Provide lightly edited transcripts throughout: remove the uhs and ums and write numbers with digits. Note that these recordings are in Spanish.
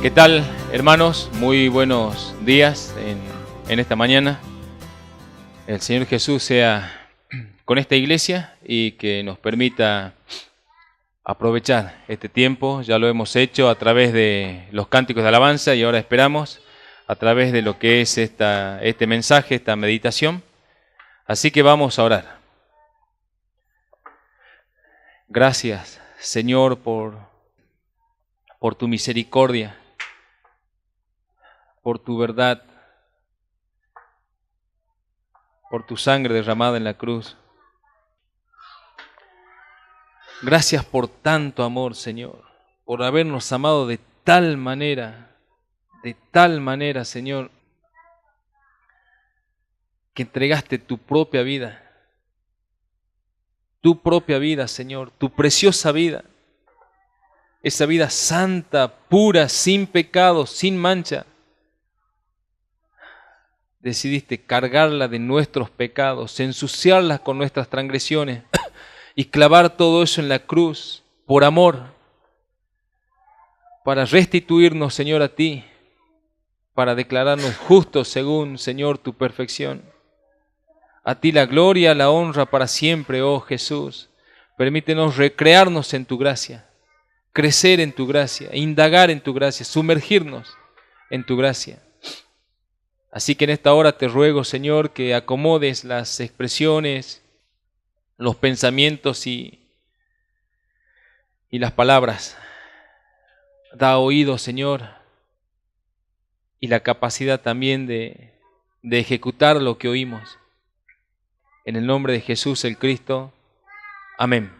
¿Qué tal, hermanos? Muy buenos días en esta mañana. El Señor Jesús sea con esta iglesia y que nos permita aprovechar este tiempo. Ya lo hemos hecho a través de los cánticos de alabanza y ahora esperamos a través de lo que es este mensaje, esta meditación. Así que vamos a orar. Gracias, Señor, por tu misericordia, por tu verdad, por tu sangre derramada en la cruz. Gracias por tanto amor, Señor, por habernos amado de tal manera, Señor, que entregaste tu propia vida, Señor, tu preciosa vida, esa vida santa, pura, sin pecado, sin mancha. Decidiste cargarla de nuestros pecados, ensuciarla con nuestras transgresiones y clavar todo eso en la cruz por amor, para restituirnos, Señor, a ti, para declararnos justos según, Señor, tu perfección. A ti la gloria, la honra para siempre, oh Jesús. Permítenos recrearnos en tu gracia, crecer en tu gracia, indagar en tu gracia, sumergirnos en tu gracia. Así que en esta hora te ruego, Señor, que acomodes las expresiones, los pensamientos y las palabras. Da oído, Señor, y la capacidad también de ejecutar lo que oímos. En el nombre de Jesús el Cristo. Amén.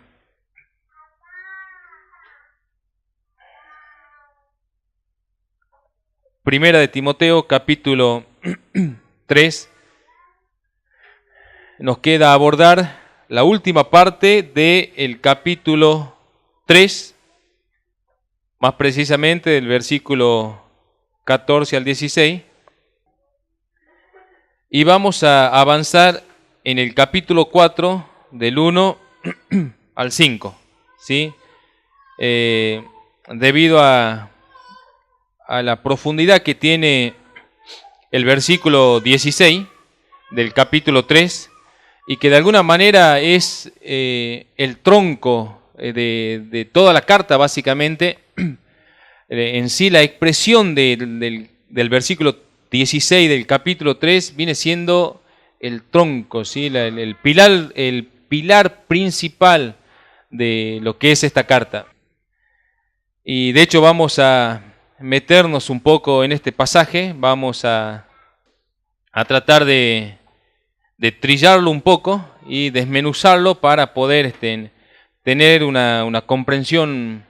Primera de Timoteo, capítulo 3. Nos queda abordar la última parte del capítulo 3, más precisamente del versículo 14 al 16. Y vamos a avanzar en el capítulo 4, del 1 al 5, ¿sí? Debido a la profundidad que tiene el versículo 16 del capítulo 3 y que de alguna manera es el tronco de toda la carta, básicamente. En sí la expresión del versículo 16 del capítulo 3 viene siendo el tronco, ¿sí? el pilar principal de lo que es esta carta. Y de hecho vamos a meternos un poco en este pasaje, vamos a tratar de trillarlo un poco y desmenuzarlo para poder tener una comprensión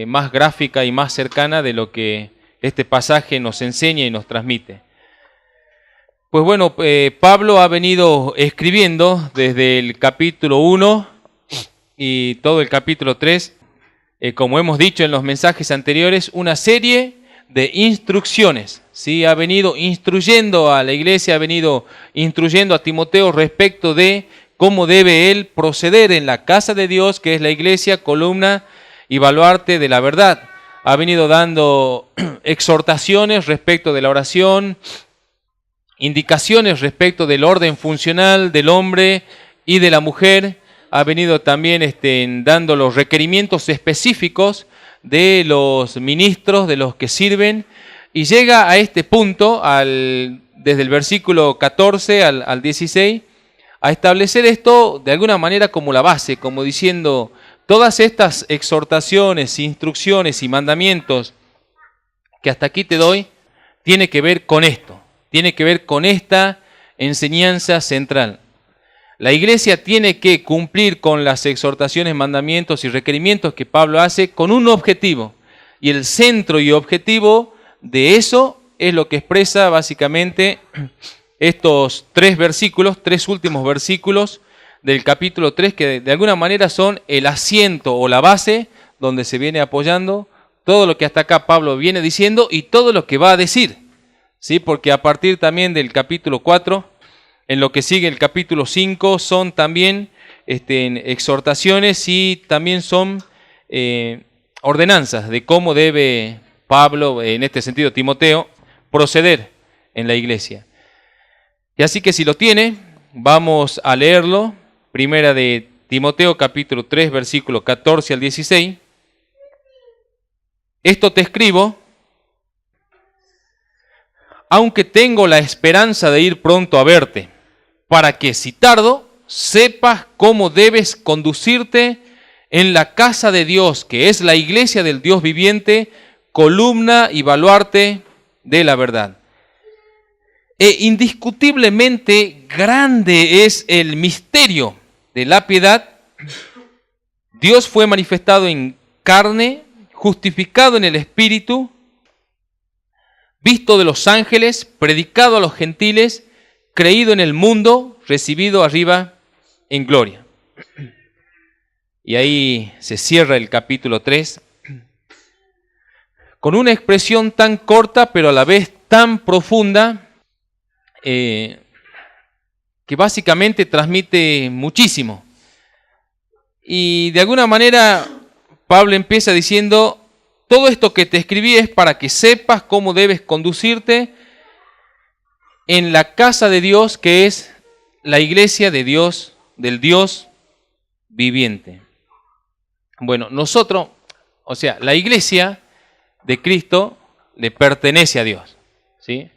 más gráfica y más cercana de lo que este pasaje nos enseña y nos transmite. Pues bueno, Pablo ha venido escribiendo desde el capítulo 1 y todo el capítulo 3, como hemos dicho en los mensajes anteriores, una serie de instrucciones, ¿sí? Ha venido instruyendo a la iglesia, ha venido instruyendo a Timoteo respecto de cómo debe él proceder en la casa de Dios, que es la iglesia, columna y baluarte de la verdad. Ha venido dando exhortaciones respecto de la oración, indicaciones respecto del orden funcional del hombre y de la mujer. Ha venido también dando los requerimientos específicos de los ministros, de los que sirven, y llega a este punto, desde el versículo 14 al 16, a establecer esto de alguna manera como la base, como diciendo, todas estas exhortaciones, instrucciones y mandamientos que hasta aquí te doy, tiene que ver con esto, tiene que ver con esta enseñanza central. La iglesia tiene que cumplir con las exhortaciones, mandamientos y requerimientos que Pablo hace con un objetivo. Y el centro y objetivo de eso es lo que expresa básicamente estos tres últimos versículos del capítulo 3, que de alguna manera son el asiento o la base donde se viene apoyando todo lo que hasta acá Pablo viene diciendo y todo lo que va a decir, ¿sí? Porque a partir también del capítulo 4, en lo que sigue el capítulo 5, son también exhortaciones y también son ordenanzas de cómo debe Pablo, en este sentido Timoteo, proceder en la iglesia. Y así que si lo tiene, vamos a leerlo. Primera de Timoteo capítulo 3, versículo 14 al 16. Esto te escribo, aunque tengo la esperanza de ir pronto a verte, para que si tardo, sepas cómo debes conducirte en la casa de Dios, que es la iglesia del Dios viviente, columna y baluarte de la verdad. Indiscutiblemente grande es el misterio de la piedad. Dios fue manifestado en carne, justificado en el Espíritu, visto de los ángeles, predicado a los gentiles, creído en el mundo, recibido arriba en gloria. Y ahí se cierra el capítulo 3, con una expresión tan corta, pero a la vez tan profunda, que básicamente transmite muchísimo. Y de alguna manera Pablo empieza diciendo, todo esto que te escribí es para que sepas cómo debes conducirte en la casa de Dios, que es la iglesia de Dios, del Dios viviente. Bueno, nosotros, o sea, la iglesia de Cristo le pertenece a Dios, ¿sí?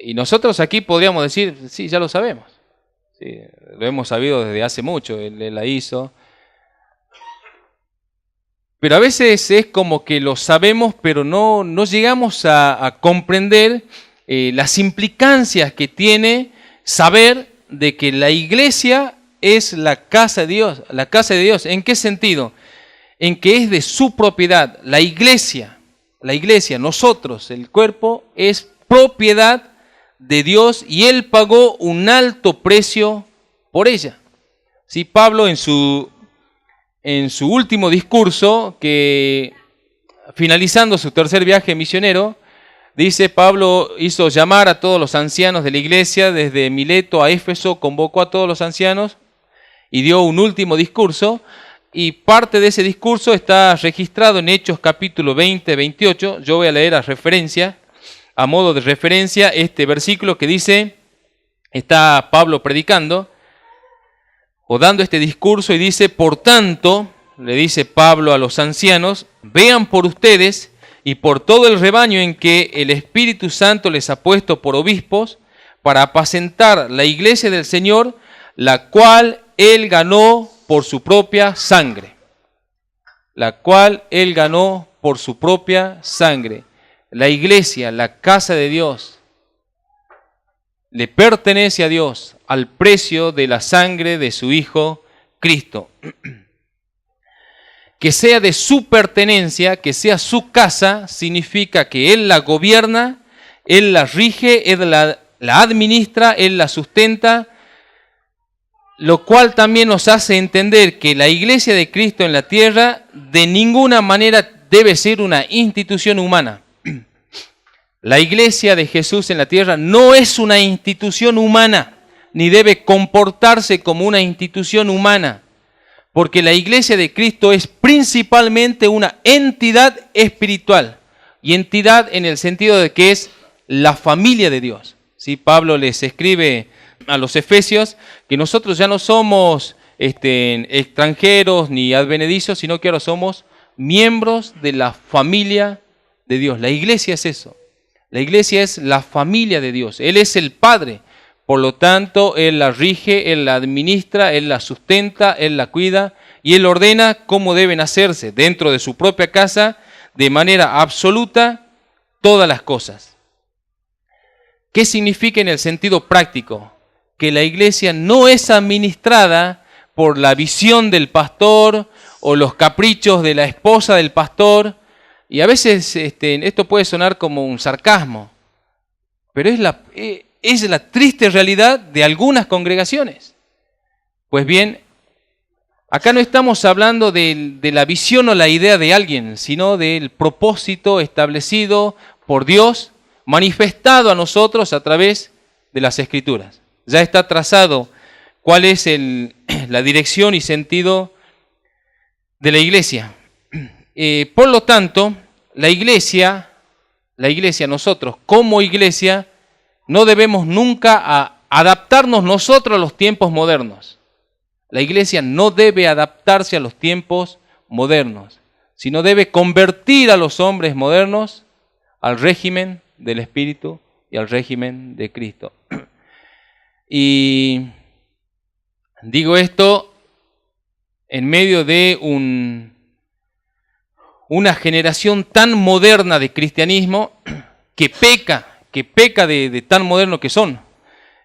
Y nosotros aquí podríamos decir, sí, ya lo sabemos, ¿sí? Lo hemos sabido desde hace mucho, Él la hizo. Pero a veces es como que lo sabemos, pero no llegamos a comprender las implicancias que tiene saber de que la iglesia es la casa de Dios. La casa de Dios, ¿en qué sentido? En que es de su propiedad. La iglesia, nosotros, el cuerpo, es propiedad de Dios y Él pagó un alto precio por ella. Sí, Pablo en su último discurso, que finalizando su tercer viaje misionero, dice, Pablo hizo llamar a todos los ancianos de la iglesia, desde Mileto a Éfeso, convocó a todos los ancianos y dio un último discurso, y parte de ese discurso está registrado en Hechos capítulo 20, 28. Yo voy a leer a modo de referencia, este versículo que dice, está Pablo predicando, o dando este discurso, y dice, por tanto, le dice Pablo a los ancianos, vean por ustedes y por todo el rebaño en que el Espíritu Santo les ha puesto por obispos, para apacentar la iglesia del Señor, la cual Él ganó por su propia sangre. La cual Él ganó por su propia sangre. La iglesia, la casa de Dios, le pertenece a Dios al precio de la sangre de su Hijo Cristo. Que sea de su pertenencia, que sea su casa, significa que Él la gobierna, Él la rige, Él la administra, Él la sustenta, lo cual también nos hace entender que la iglesia de Cristo en la tierra de ninguna manera debe ser una institución humana. La iglesia de Jesús en la tierra no es una institución humana, ni debe comportarse como una institución humana, porque la iglesia de Cristo es principalmente una entidad espiritual, y entidad en el sentido de que es la familia de Dios. ¿Sí? Pablo les escribe a los efesios que nosotros ya no somos extranjeros ni advenedizos, sino que ahora somos miembros de la familia de Dios. La iglesia es eso. La iglesia es la familia de Dios. Él es el Padre. Por lo tanto, Él la rige, Él la administra, Él la sustenta, Él la cuida y Él ordena cómo deben hacerse dentro de su propia casa de manera absoluta todas las cosas. ¿Qué significa en el sentido práctico? Que la iglesia no es administrada por la visión del pastor o los caprichos de la esposa del pastor. Y a veces esto puede sonar como un sarcasmo, pero es la triste realidad de algunas congregaciones. Pues bien, acá no estamos hablando de la visión o la idea de alguien, sino del propósito establecido por Dios, manifestado a nosotros a través de las Escrituras. Ya está trazado cuál es la dirección y sentido de la iglesia. Por lo tanto, la iglesia, nosotros como iglesia, no debemos nunca adaptarnos nosotros a los tiempos modernos. La iglesia no debe adaptarse a los tiempos modernos, sino debe convertir a los hombres modernos al régimen del Espíritu y al régimen de Cristo. Y digo esto en medio de una generación tan moderna de cristianismo que peca de tan moderno que son.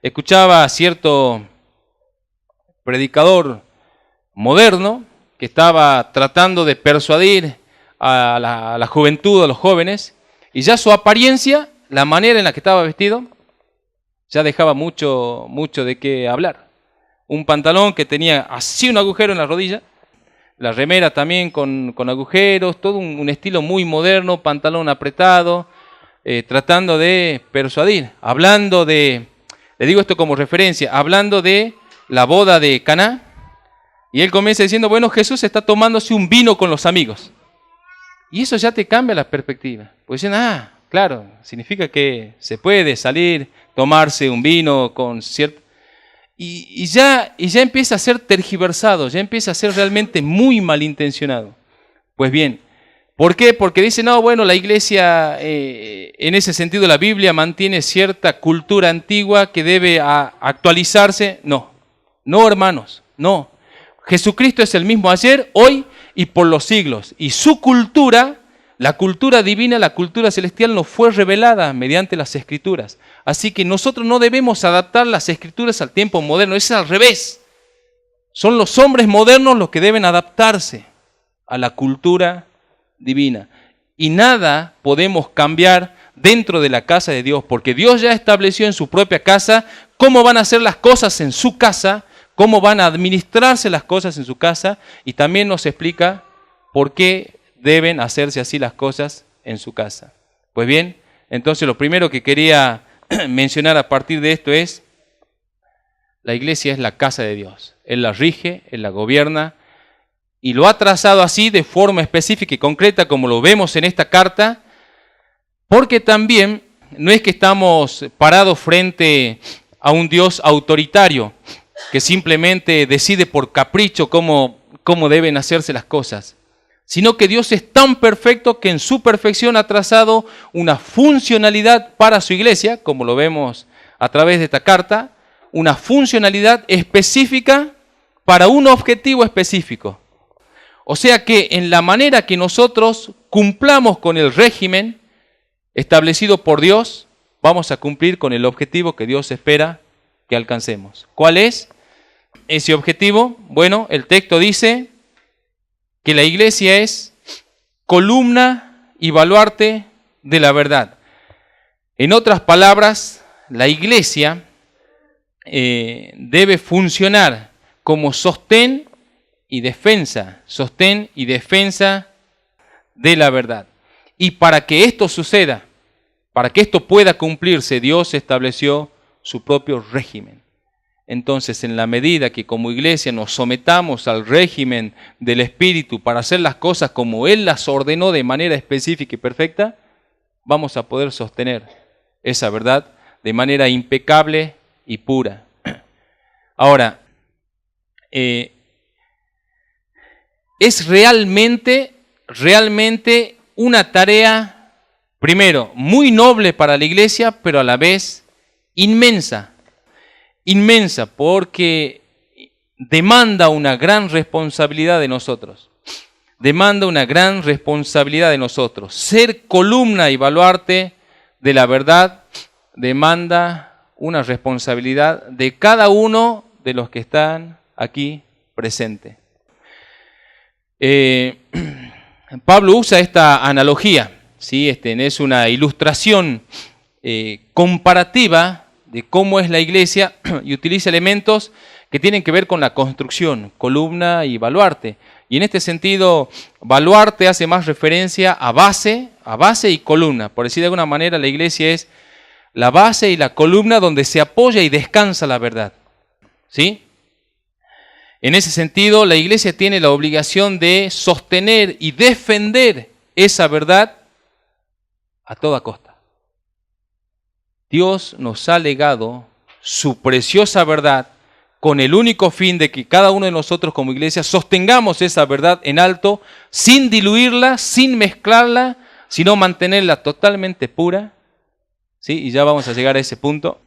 Escuchaba a cierto predicador moderno que estaba tratando de persuadir a la juventud, a los jóvenes, y ya su apariencia, la manera en la que estaba vestido, ya dejaba mucho de qué hablar. Un pantalón que tenía así un agujero en la rodilla, la remera también con agujeros, todo un estilo muy moderno, pantalón apretado, tratando de persuadir, hablando de, le digo esto como referencia, hablando de la boda de Caná, y él comienza diciendo, bueno, Jesús está tomándose un vino con los amigos. Y eso ya te cambia la perspectiva. Pues dicen, claro, significa que se puede salir, tomarse un vino con cierto... Y ya empieza a ser tergiversado, ya empieza a ser realmente muy malintencionado. Pues bien, ¿por qué? Porque dice, no, bueno, la iglesia, en ese sentido la Biblia mantiene cierta cultura antigua que debe actualizarse. No, hermanos, no. Jesucristo es el mismo ayer, hoy y por los siglos. Y su cultura, la cultura divina, la cultura celestial nos fue revelada mediante las Escrituras. Así que nosotros no debemos adaptar las Escrituras al tiempo moderno, es al revés. Son los hombres modernos los que deben adaptarse a la cultura divina. Y nada podemos cambiar dentro de la casa de Dios, porque Dios ya estableció en su propia casa cómo van a ser las cosas en su casa, cómo van a administrarse las cosas en su casa, y también nos explica por qué deben hacerse así las cosas en su casa. Pues bien, entonces lo primero que quería mencionar a partir de esto es, la iglesia es la casa de Dios. Él la rige, Él la gobierna, y lo ha trazado así de forma específica y concreta, como lo vemos en esta carta, porque también no es que estamos parados frente a un Dios autoritario, que simplemente decide por capricho cómo deben hacerse las cosas, sino que Dios es tan perfecto que en su perfección ha trazado una funcionalidad para su iglesia, como lo vemos a través de esta carta, una funcionalidad específica para un objetivo específico. O sea que en la manera que nosotros cumplamos con el régimen establecido por Dios, vamos a cumplir con el objetivo que Dios espera que alcancemos. ¿Cuál es ese objetivo? Bueno, el texto dice que la iglesia es columna y baluarte de la verdad. En otras palabras, la iglesia debe funcionar como sostén y defensa de la verdad. Y para que esto suceda, para que esto pueda cumplirse, Dios estableció su propio régimen. Entonces, en la medida que como iglesia nos sometamos al régimen del Espíritu para hacer las cosas como Él las ordenó de manera específica y perfecta, vamos a poder sostener esa verdad de manera impecable y pura. Ahora, es realmente una tarea, primero, muy noble para la iglesia, pero a la vez inmensa porque demanda una gran responsabilidad de nosotros. Ser columna y baluarte de la verdad demanda una responsabilidad de cada uno de los que están aquí presentes. Pablo usa esta analogía, ¿sí? Es una ilustración comparativa de cómo es la iglesia y utiliza elementos que tienen que ver con la construcción, columna y baluarte. Y en este sentido, baluarte hace más referencia a base y columna. Por decir de alguna manera, la iglesia es la base y la columna donde se apoya y descansa la verdad. ¿Sí? En ese sentido, la iglesia tiene la obligación de sostener y defender esa verdad a toda costa. Dios nos ha legado su preciosa verdad con el único fin de que cada uno de nosotros como iglesia sostengamos esa verdad en alto, sin diluirla, sin mezclarla, sino mantenerla totalmente pura. ¿Sí? Y ya vamos a llegar a ese punto.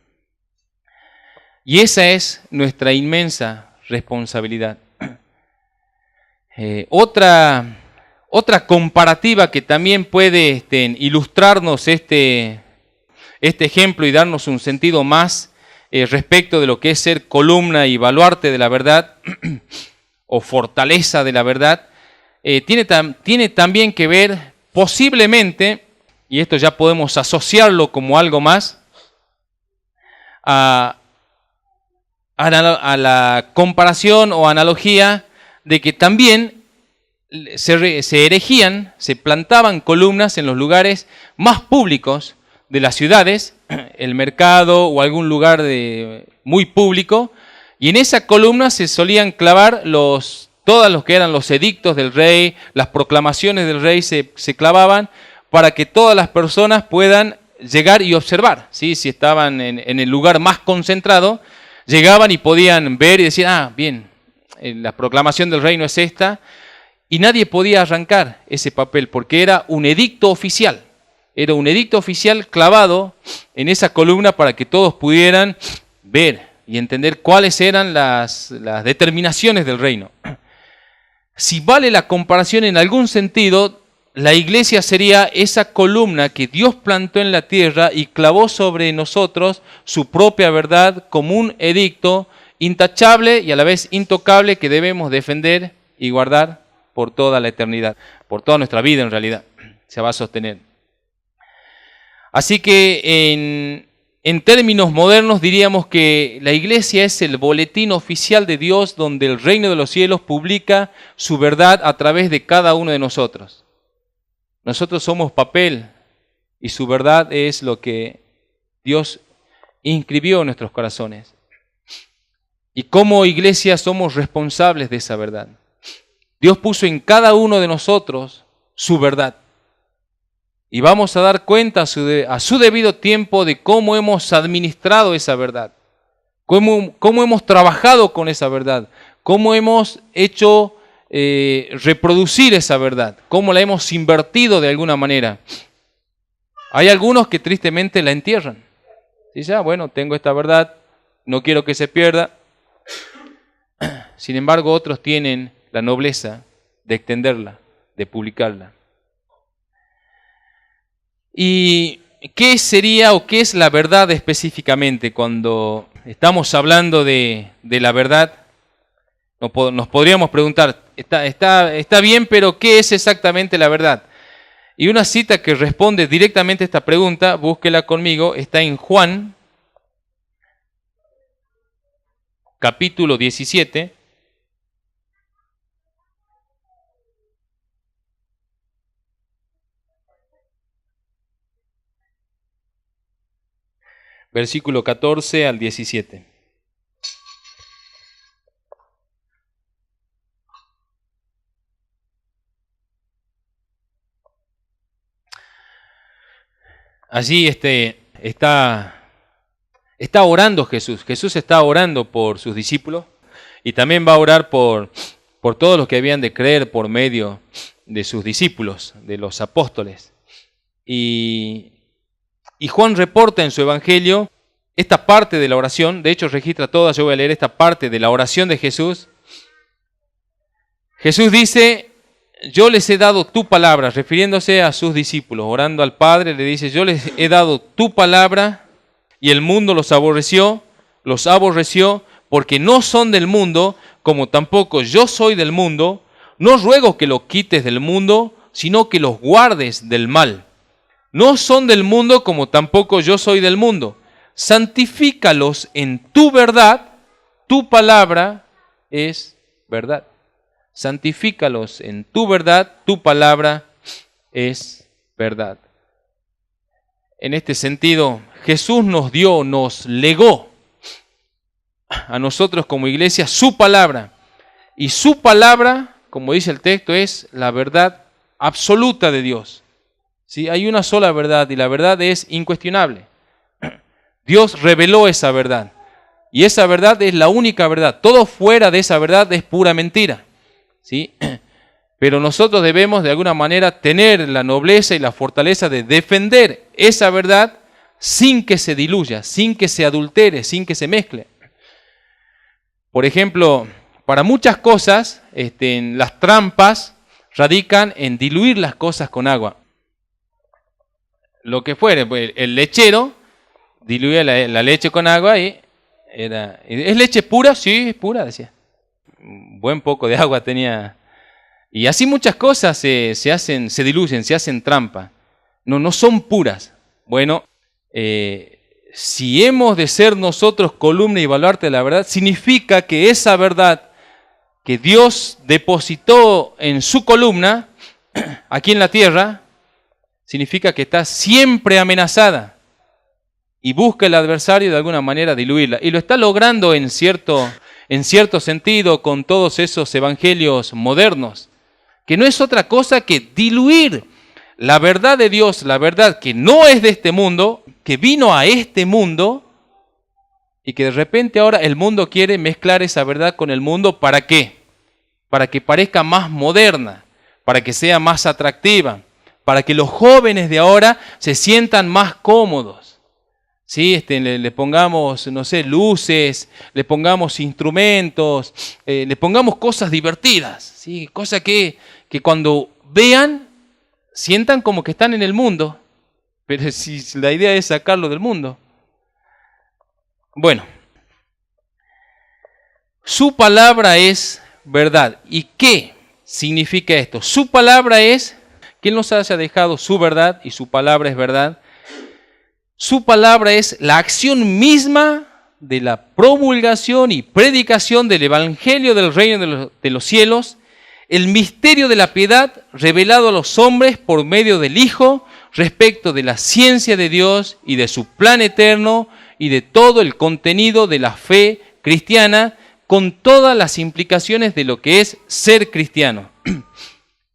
Y esa es nuestra inmensa responsabilidad. Otra comparativa que también puede ilustrarnos este ejemplo y darnos un sentido más respecto de lo que es ser columna y baluarte de la verdad o fortaleza de la verdad, tiene también que ver posiblemente, y esto ya podemos asociarlo como algo más, a la comparación o analogía de que también se erigían, se plantaban columnas en los lugares más públicos de las ciudades, el mercado o algún lugar muy público, y en esa columna se solían clavar todos los que eran los edictos del rey, las proclamaciones del rey se clavaban para que todas las personas puedan llegar y observar, ¿sí? Si estaban en el lugar más concentrado, llegaban y podían ver y decir, bien, la proclamación del reino es esta, y nadie podía arrancar ese papel porque era un edicto oficial. Era un edicto oficial clavado en esa columna para que todos pudieran ver y entender cuáles eran las determinaciones del reino. Si vale la comparación en algún sentido, la iglesia sería esa columna que Dios plantó en la tierra y clavó sobre nosotros su propia verdad como un edicto intachable y a la vez intocable que debemos defender y guardar por toda la eternidad, por toda nuestra vida en realidad, se va a sostener. Así que en términos modernos diríamos que la iglesia es el boletín oficial de Dios donde el reino de los cielos publica su verdad a través de cada uno de nosotros. Nosotros somos papel y su verdad es lo que Dios inscribió en nuestros corazones. Y como iglesia somos responsables de esa verdad. Dios puso en cada uno de nosotros su verdad. Y vamos a dar cuenta a su debido tiempo de cómo hemos administrado esa verdad, cómo hemos trabajado con esa verdad, cómo hemos hecho reproducir esa verdad, cómo la hemos invertido de alguna manera. Hay algunos que tristemente la entierran. Dicen, bueno, tengo esta verdad, no quiero que se pierda. Sin embargo, otros tienen la nobleza de extenderla, de publicarla. ¿Y qué sería o qué es la verdad específicamente? Cuando estamos hablando de la verdad, nos podríamos preguntar, está bien, pero ¿qué es exactamente la verdad? Y una cita que responde directamente a esta pregunta, búsquela conmigo, está en Juan, capítulo 17. Versículo 14 al 17. Allí está orando Jesús. Jesús está orando por sus discípulos y también va a orar por todos los que habían de creer por medio de sus discípulos, de los apóstoles. Y Juan reporta en su evangelio esta parte de la oración, de hecho registra toda, yo voy a leer esta parte de la oración de Jesús. Jesús dice, yo les he dado tu palabra, refiriéndose a sus discípulos, orando al Padre, le dice, yo les he dado tu palabra y el mundo los aborreció porque no son del mundo, como tampoco yo soy del mundo. No ruego que lo quites del mundo, sino que los guardes del mal. No son del mundo como tampoco yo soy del mundo. Santifícalos en tu verdad, tu palabra es verdad. Santifícalos en tu verdad, tu palabra es verdad. En este sentido, Jesús nos legó a nosotros como iglesia su palabra. Y su palabra, como dice el texto, es la verdad absoluta de Dios. ¿Sí? Hay una sola verdad y la verdad es incuestionable. Dios reveló esa verdad y esa verdad es la única verdad. Todo fuera de esa verdad es pura mentira. ¿Sí? Pero nosotros debemos de alguna manera tener la nobleza y la fortaleza de defender esa verdad sin que se diluya, sin que se adultere, sin que se mezcle. Por ejemplo, para muchas cosas, las trampas radican en diluir las cosas con agua. Lo que fuere, pues, el lechero diluía la leche con agua y era... ¿Es leche pura? Sí, es pura, decía. Un buen poco de agua tenía. Y así muchas cosas se diluyen, se hacen trampa. No son puras. Bueno, si hemos de ser nosotros columna y baluarte de la verdad, significa que esa verdad que Dios depositó en su columna, aquí en la tierra, significa que está siempre amenazada y busca el adversario de alguna manera diluirla. Y lo está logrando en cierto sentido con todos esos evangelios modernos, que no es otra cosa que diluir la verdad de Dios, la verdad que no es de este mundo, que vino a este mundo y que de repente ahora el mundo quiere mezclar esa verdad con el mundo. ¿Para qué? Para que parezca más moderna, para que sea más atractiva, para que los jóvenes de ahora se sientan más cómodos. ¿Sí? Le pongamos, no sé, luces, le pongamos instrumentos, le pongamos cosas divertidas, ¿sí? Cosas que cuando vean sientan como que están en el mundo, pero si la idea es sacarlo del mundo. Bueno, su palabra es verdad. ¿Y qué significa esto? Su palabra es que Él nos haya dejado su verdad y su palabra es verdad. Su palabra es la acción misma de la promulgación y predicación del Evangelio del Reino de los cielos, el misterio de la piedad revelado a los hombres por medio del Hijo respecto de la ciencia de Dios y de su plan eterno y de todo el contenido de la fe cristiana con todas las implicaciones de lo que es ser cristiano.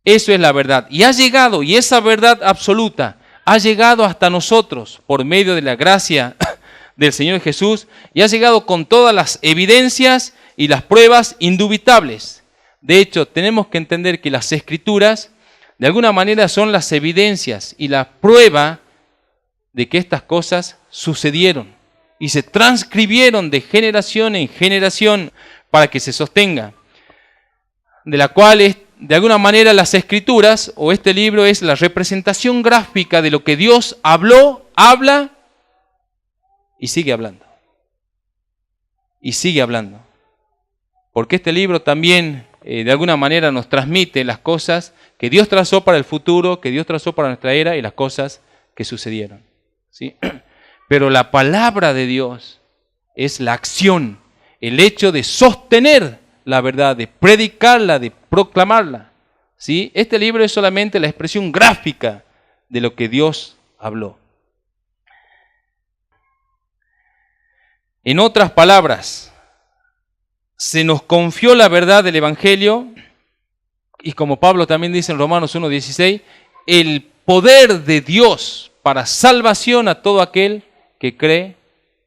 Eso es la verdad. Y ha llegado, y esa verdad absoluta ha llegado hasta nosotros por medio de la gracia del Señor Jesús y ha llegado con todas las evidencias y las pruebas indubitables. De hecho, tenemos que entender que las Escrituras de alguna manera son las evidencias y la prueba de que estas cosas sucedieron y se transcribieron de generación en generación para que se sostenga, de la cual es de alguna manera las Escrituras o este libro es la representación gráfica de lo que Dios habló, habla y sigue hablando. Y sigue hablando. Porque este libro también de alguna manera nos transmite las cosas que Dios trazó para el futuro, que Dios trazó para nuestra era y las cosas que sucedieron. ¿Sí? Pero la palabra de Dios es la acción, el hecho de sostener la verdad, de predicarla, de proclamarla. ¿Sí? Este libro es solamente la expresión gráfica de lo que Dios habló. En otras palabras, se nos confió la verdad del Evangelio y como Pablo también dice en Romanos 1:16, el poder de Dios para salvación a todo aquel que cree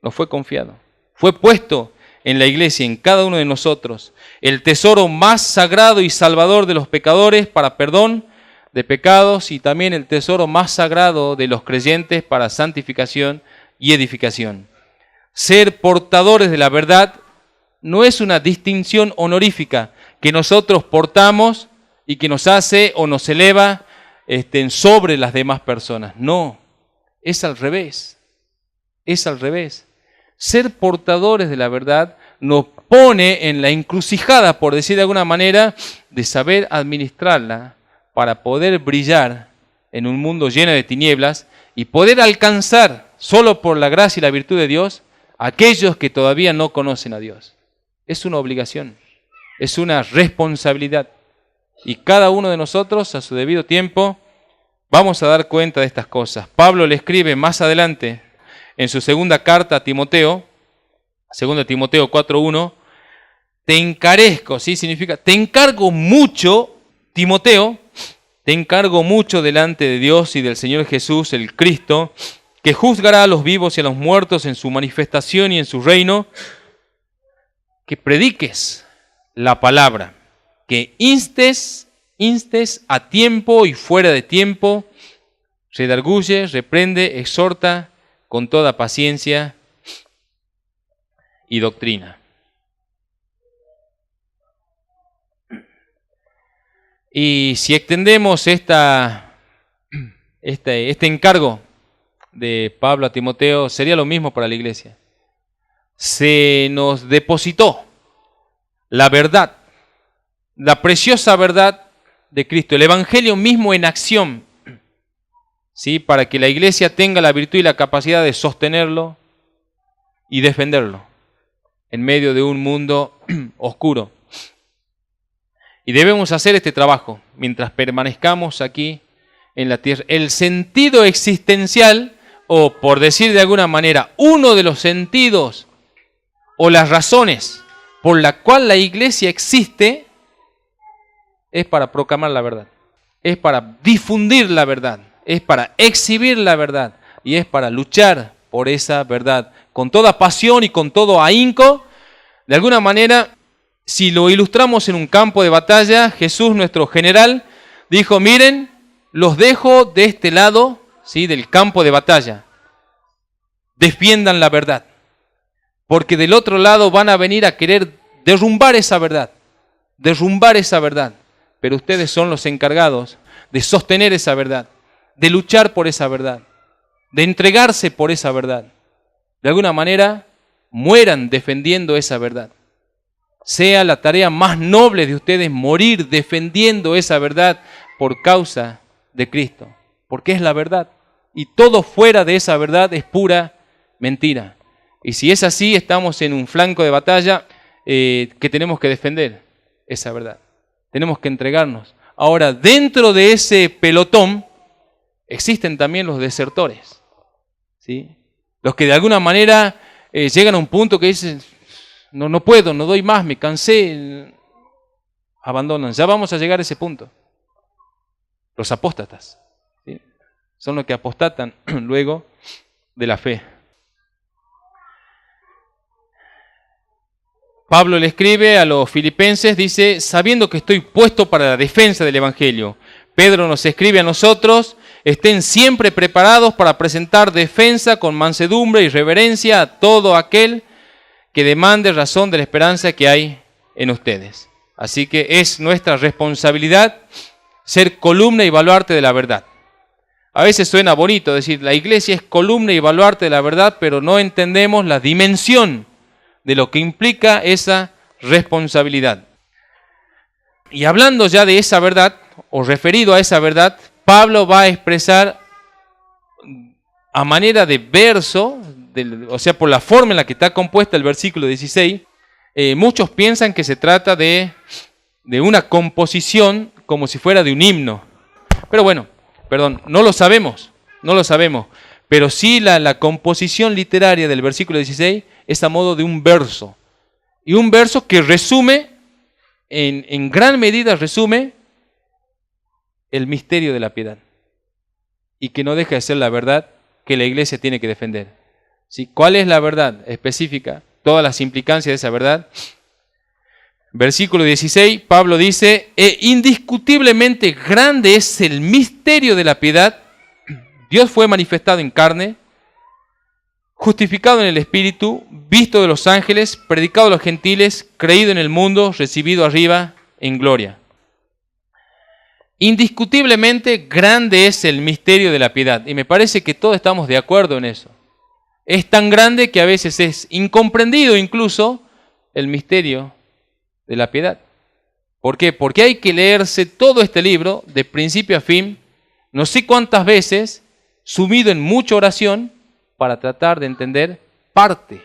nos fue confiado. Fue puesto en la iglesia, en cada uno de nosotros, el tesoro más sagrado y salvador de los pecadores para perdón de pecados y también el tesoro más sagrado de los creyentes para santificación y edificación. Ser portadores de la verdad no es una distinción honorífica que nosotros portamos y que nos hace o nos eleva sobre las demás personas. No, es al revés. Es al revés. Ser portadores de la verdad nos pone en la encrucijada, por decir de alguna manera, de saber administrarla para poder brillar en un mundo lleno de tinieblas y poder alcanzar, solo por la gracia y la virtud de Dios, a aquellos que todavía no conocen a Dios. Es una obligación, es una responsabilidad. Y cada uno de nosotros, a su debido tiempo, vamos a dar cuenta de estas cosas. Pablo le escribe más adelante, en su segunda carta a Timoteo, 2 Timoteo 4:1, te encarezco, ¿sí? Significa, te encargo mucho, Timoteo, te encargo mucho delante de Dios y del Señor Jesús, el Cristo, que juzgará a los vivos y a los muertos en su manifestación y en su reino, que prediques la palabra, que instes a tiempo y fuera de tiempo, redarguye, reprende, exhorta con toda paciencia y doctrina. Y si extendemos este encargo de Pablo a Timoteo, sería lo mismo para la iglesia. Se nos depositó la verdad, la preciosa verdad de Cristo, el Evangelio mismo en acción, ¿sí? Para que la iglesia tenga la virtud y la capacidad de sostenerlo y defenderlo en medio de un mundo oscuro. Y debemos hacer este trabajo mientras permanezcamos aquí en la tierra. El sentido existencial, o por decir de alguna manera, uno de los sentidos o las razones por la cual la iglesia existe, es para proclamar la verdad, es para difundir la verdad, es para exhibir la verdad y es para luchar por esa verdad con toda pasión y con todo ahínco. De alguna manera, si lo ilustramos en un campo de batalla, Jesús, nuestro general, dijo: miren, los dejo de este lado, ¿sí?, del campo de batalla. Defiendan la verdad, porque del otro lado van a venir a querer derrumbar esa verdad, pero ustedes son los encargados de sostener esa verdad, de luchar por esa verdad, de entregarse por esa verdad. De alguna manera, mueran defendiendo esa verdad. Sea la tarea más noble de ustedes morir defendiendo esa verdad por causa de Cristo, porque es la verdad. Y todo fuera de esa verdad es pura mentira. Y si es así, estamos en un flanco de batalla que tenemos que defender esa verdad. Tenemos que entregarnos. Ahora, dentro de ese pelotón existen también los desertores, ¿sí? Los que de alguna manera llegan a un punto que dicen: no puedo, no doy más, me cansé, abandonan. Ya vamos a llegar a ese punto. Los apóstatas, ¿sí?, son los que apostatan luego de la fe. Pablo le escribe a los filipenses, dice: sabiendo que estoy puesto para la defensa del Evangelio. Pedro nos escribe a nosotros: estén siempre preparados para presentar defensa con mansedumbre y reverencia a todo aquel que demande razón de la esperanza que hay en ustedes. Así que es nuestra responsabilidad ser columna y baluarte de la verdad. A veces suena bonito decir, la iglesia es columna y baluarte de la verdad, pero no entendemos la dimensión de lo que implica esa responsabilidad. Y hablando ya de esa verdad, o referido a esa verdad, Pablo va a expresar a manera de verso, o sea, por la forma en la que está compuesta el versículo 16, muchos piensan que se trata de una composición como si fuera de un himno. Pero bueno, no lo sabemos, pero sí la composición literaria del versículo 16 es a modo de un verso. Y un verso que resume, en gran medida resume, el misterio de la piedad. Y que no deja de ser la verdad que la iglesia tiene que defender. ¿Sí? ¿Cuál es la verdad específica? Todas las implicancias de esa verdad. Versículo 16, Pablo dice: indiscutiblemente grande es el misterio de la piedad. Dios fue manifestado en carne, justificado en el Espíritu, visto de los ángeles, predicado a los gentiles, creído en el mundo, recibido arriba en gloria. Indiscutiblemente grande es el misterio de la piedad. Y me parece que todos estamos de acuerdo en eso. Es tan grande que a veces es incomprendido incluso el misterio de la piedad. ¿Por qué? Porque hay que leerse todo este libro de principio a fin, no sé cuántas veces, sumido en mucha oración, para tratar de entender parte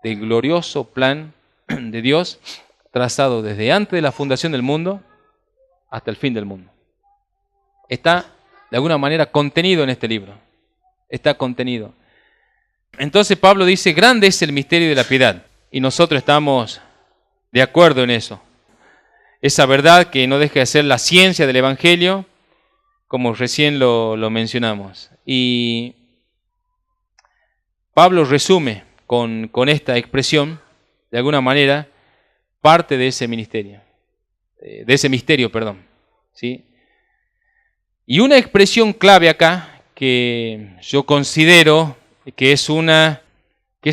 del glorioso plan de Dios trazado desde antes de la fundación del mundo hasta el fin del mundo. Está de alguna manera contenido en este libro. Está contenido. Entonces Pablo dice: grande es el misterio de la piedad. Y nosotros estamos de acuerdo en eso. Esa verdad que no deja de ser la ciencia del Evangelio, como recién lo mencionamos. Y Pablo resume con esta expresión, de alguna manera, parte de ese ministerio, ¿sí? Y una expresión clave acá, que yo considero que es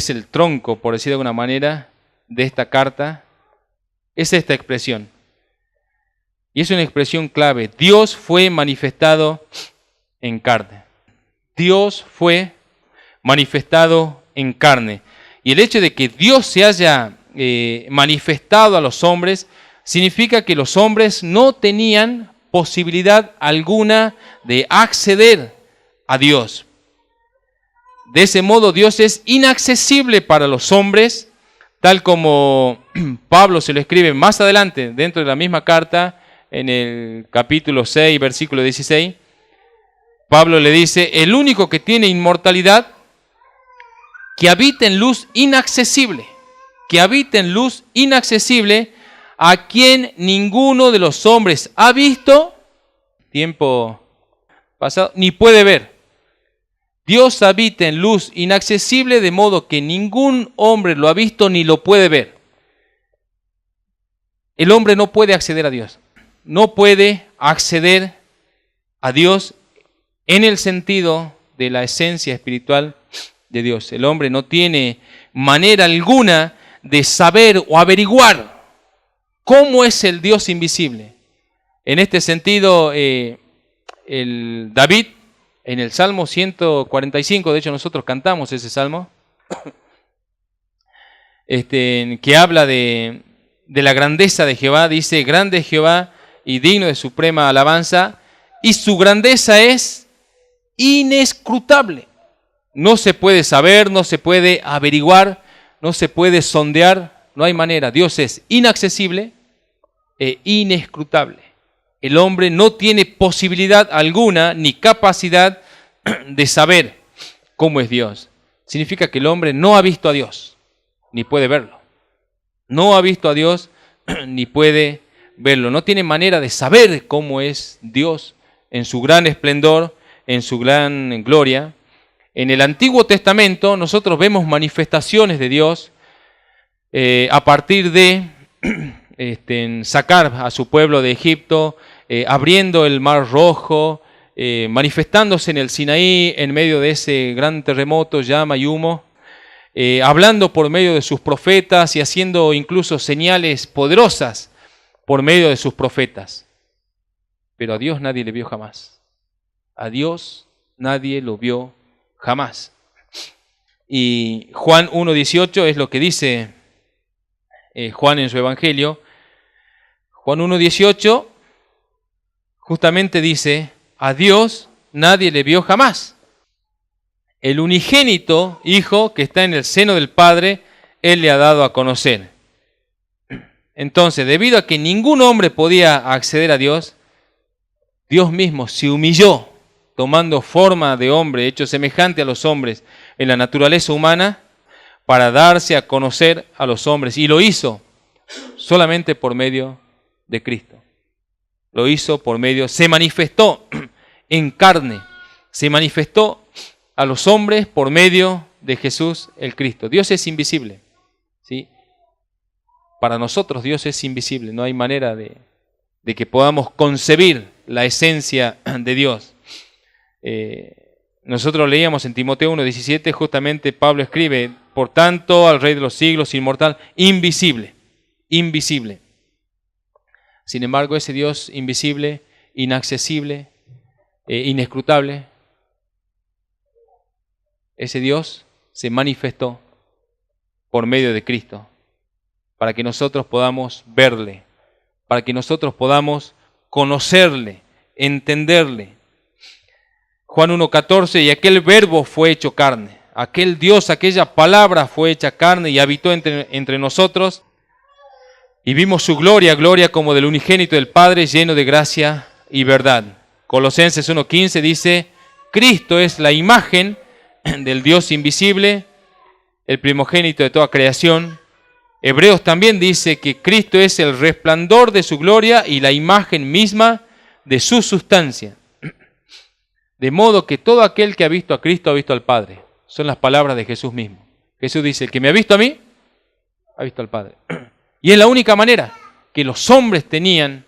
el tronco, por decir de alguna manera, de esta carta, es esta expresión. Y es una expresión clave. Dios fue manifestado en carne. Dios fue manifestado en carne. Y el hecho de que Dios se haya manifestado a los hombres, significa que los hombres no tenían posibilidad alguna de acceder a Dios. De ese modo, Dios es inaccesible para los hombres, tal como Pablo se lo escribe más adelante, dentro de la misma carta, en el capítulo 6, versículo 16. Pablo le dice: el único que tiene inmortalidad, que habita en luz inaccesible, a quien ninguno de los hombres ha visto, tiempo pasado, ni puede ver. Dios habita en luz inaccesible, de modo que ningún hombre lo ha visto ni lo puede ver. El hombre no puede acceder a Dios. No puede acceder a Dios en el sentido de la esencia espiritual de Dios. El hombre no tiene manera alguna de saber o averiguar cómo es el Dios invisible. En este sentido, el David, en el Salmo 145, de hecho nosotros cantamos ese Salmo, que habla de la grandeza de Jehová, dice: grande es Jehová y digno de suprema alabanza, y su grandeza es inescrutable. No se puede saber, no se puede averiguar, no se puede sondear, no hay manera. Dios es inaccesible e inescrutable. El hombre no tiene posibilidad alguna ni capacidad de saber cómo es Dios. Significa que el hombre no ha visto a Dios, ni puede verlo. No ha visto a Dios, ni puede verlo. No tiene manera de saber cómo es Dios en su gran esplendor, en su gran gloria. En el Antiguo Testamento nosotros vemos manifestaciones de Dios a partir de sacar a su pueblo de Egipto, abriendo el Mar Rojo, manifestándose en el Sinaí en medio de ese gran terremoto, llama y humo, hablando por medio de sus profetas y haciendo incluso señales poderosas por medio de sus profetas. Pero a Dios nadie le vio jamás. A Dios nadie lo vio jamás. Y Juan 1:18 es lo que dice Juan en su Evangelio. Juan 1:18 justamente dice: a Dios nadie le vio jamás. El unigénito Hijo que está en el seno del Padre, Él le ha dado a conocer. Entonces, debido a que ningún hombre podía acceder a Dios, Dios mismo se humilló, tomando forma de hombre, hecho semejante a los hombres en la naturaleza humana, para darse a conocer a los hombres. Y lo hizo solamente por medio de Cristo. Lo hizo por medio, se manifestó en carne, se manifestó a los hombres por medio de Jesús el Cristo. Dios es invisible, ¿sí? Para nosotros Dios es invisible, no hay manera de que podamos concebir la esencia de Dios. Nosotros leíamos en Timoteo 1:17, justamente Pablo escribe: por tanto, al Rey de los siglos, inmortal, invisible, invisible. Sin embargo, ese Dios invisible, inaccesible, inescrutable, ese Dios se manifestó por medio de Cristo, para que nosotros podamos verle, para que nosotros podamos conocerle, entenderle. Juan 1:14, y aquel verbo fue hecho carne, aquel Dios, aquella palabra fue hecha carne y habitó entre nosotros, y vimos su gloria, gloria como del unigénito del Padre, lleno de gracia y verdad. Colosenses 1:15 dice: Cristo es la imagen del Dios invisible, el primogénito de toda creación. Hebreos también dice que Cristo es el resplandor de su gloria y la imagen misma de su sustancia. De modo que todo aquel que ha visto a Cristo ha visto al Padre. Son las palabras de Jesús mismo. Jesús dice, el que me ha visto a mí, ha visto al Padre. Y es la única manera que los hombres tenían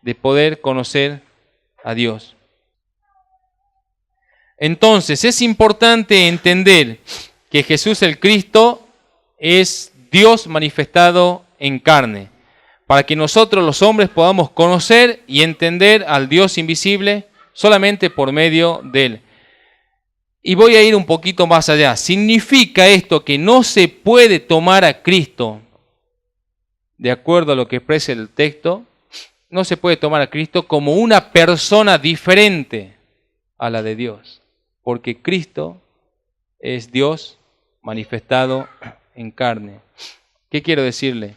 de poder conocer a Dios. Entonces, es importante entender que Jesús el Cristo es Dios manifestado en carne, para que nosotros los hombres podamos conocer y entender al Dios invisible solamente por medio de Él. Y voy a ir un poquito más allá. ¿Significa esto que no se puede tomar a Cristo, de acuerdo a lo que expresa el texto, no se puede tomar a Cristo como una persona diferente a la de Dios? Porque Cristo es Dios manifestado en carne. ¿Qué quiero decirle?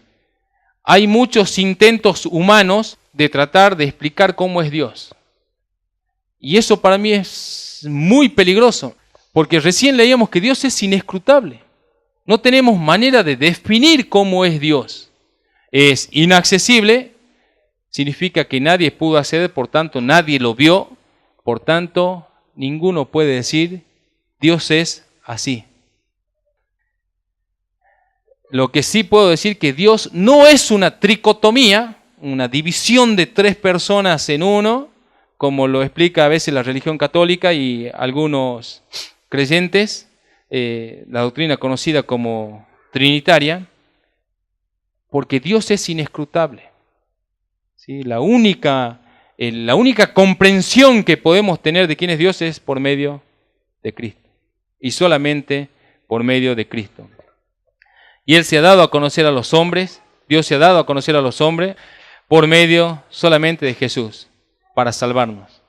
Hay muchos intentos humanos de tratar de explicar cómo es Dios. Y eso para mí es muy peligroso, porque recién leíamos que Dios es inescrutable. No tenemos manera de definir cómo es Dios. Es inaccesible, significa que nadie pudo acceder, por tanto nadie lo vio, por tanto ninguno puede decir Dios es así. Lo que sí puedo decir que Dios no es una tricotomía, una división de tres personas en uno, como lo explica a veces la religión católica y algunos creyentes, la doctrina conocida como trinitaria, porque Dios es inescrutable. ¿Sí? La única comprensión que podemos tener de quién es Dios es por medio de Cristo, y solamente por medio de Cristo. Y Él se ha dado a conocer a los hombres, Dios se ha dado a conocer a los hombres por medio solamente de Jesús, para salvarnos.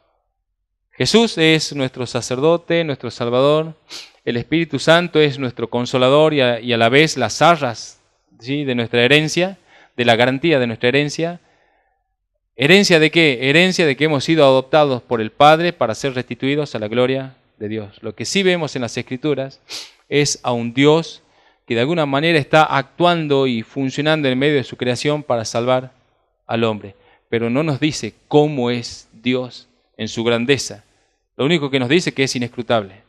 Jesús es nuestro sacerdote, nuestro Salvador. El Espíritu Santo es nuestro consolador y a la vez las arras, ¿sí?, de nuestra herencia, de la garantía de nuestra herencia. ¿Herencia de qué? Herencia de que hemos sido adoptados por el Padre para ser restituidos a la gloria de Dios. Lo que sí vemos en las Escrituras es a un Dios que de alguna manera está actuando y funcionando en medio de su creación para salvar al hombre. Pero no nos dice cómo es Dios en su grandeza. Lo único que nos dice es que es inescrutable.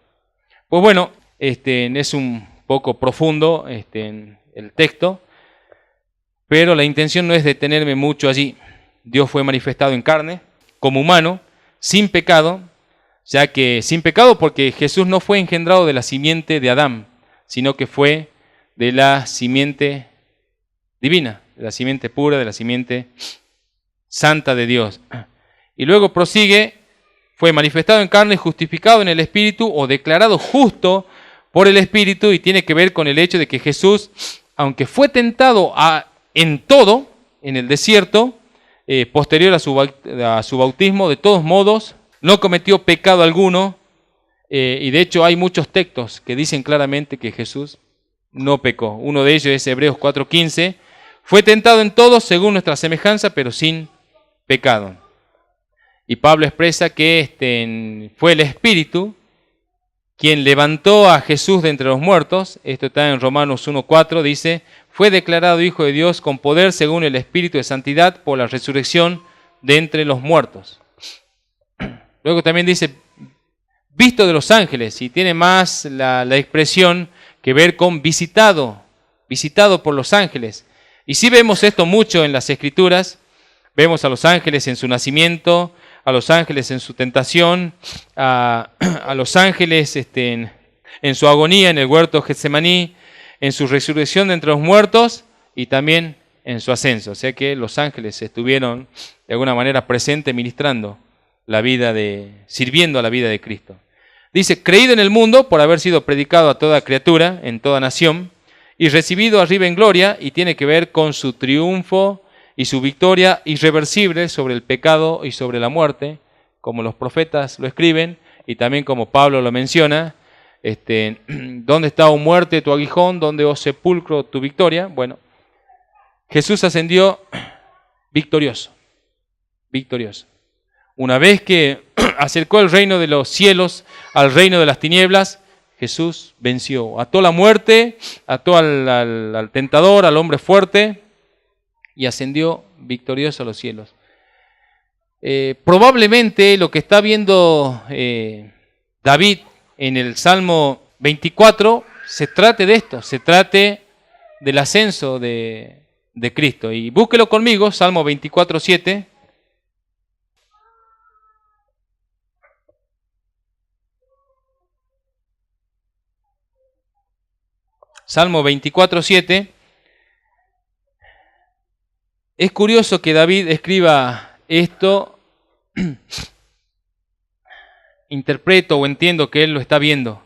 Pues bueno, es un poco profundo en el texto, pero la intención no es detenerme mucho allí. Dios fue manifestado en carne, como humano, sin pecado, ya que sin pecado porque Jesús no fue engendrado de la simiente de Adán, sino que fue de la simiente divina, de la simiente pura, de la simiente santa de Dios. Y luego prosigue, fue manifestado en carne, justificado en el Espíritu o declarado justo por el Espíritu, y tiene que ver con el hecho de que Jesús, aunque fue tentado en todo, en el desierto, posterior a su bautismo, de todos modos, no cometió pecado alguno, y de hecho hay muchos textos que dicen claramente que Jesús no pecó. Uno de ellos es Hebreos 4:15, fue tentado en todo según nuestra semejanza, pero sin pecado. Y Pablo expresa que fue el Espíritu quien levantó a Jesús de entre los muertos. Esto está en Romanos 1:4, dice, fue declarado Hijo de Dios con poder según el Espíritu de Santidad por la resurrección de entre los muertos. Luego también dice, visto de los ángeles, y tiene más la expresión que ver con visitado por los ángeles. Y sí vemos esto mucho en las Escrituras. Vemos a los ángeles en su nacimiento, a los ángeles en su tentación, a los ángeles en su agonía en el huerto de Getsemaní, en su resurrección de entre los muertos y también en su ascenso. O sea que los ángeles estuvieron de alguna manera presentes ministrando sirviendo a la vida de Cristo. Dice, creído en el mundo por haber sido predicado a toda criatura, en toda nación, y recibido arriba en gloria, y tiene que ver con su triunfo y su victoria irreversible sobre el pecado y sobre la muerte, como los profetas lo escriben, y también como Pablo lo menciona, ¿dónde está, oh muerte, tu aguijón? ¿Dónde, oh sepulcro, tu victoria? Bueno, Jesús ascendió victorioso. Una vez que acercó el reino de los cielos al reino de las tinieblas, Jesús venció, ató la muerte, ató al tentador, al hombre fuerte, y ascendió victorioso a los cielos. Probablemente lo que está viendo David en el Salmo 24 se trate de esto, se trate del ascenso de Cristo. Y búsquelo conmigo, Salmo 24:7. Salmo 24:7. Es curioso que David escriba esto. Interpreto o entiendo que él lo está viendo.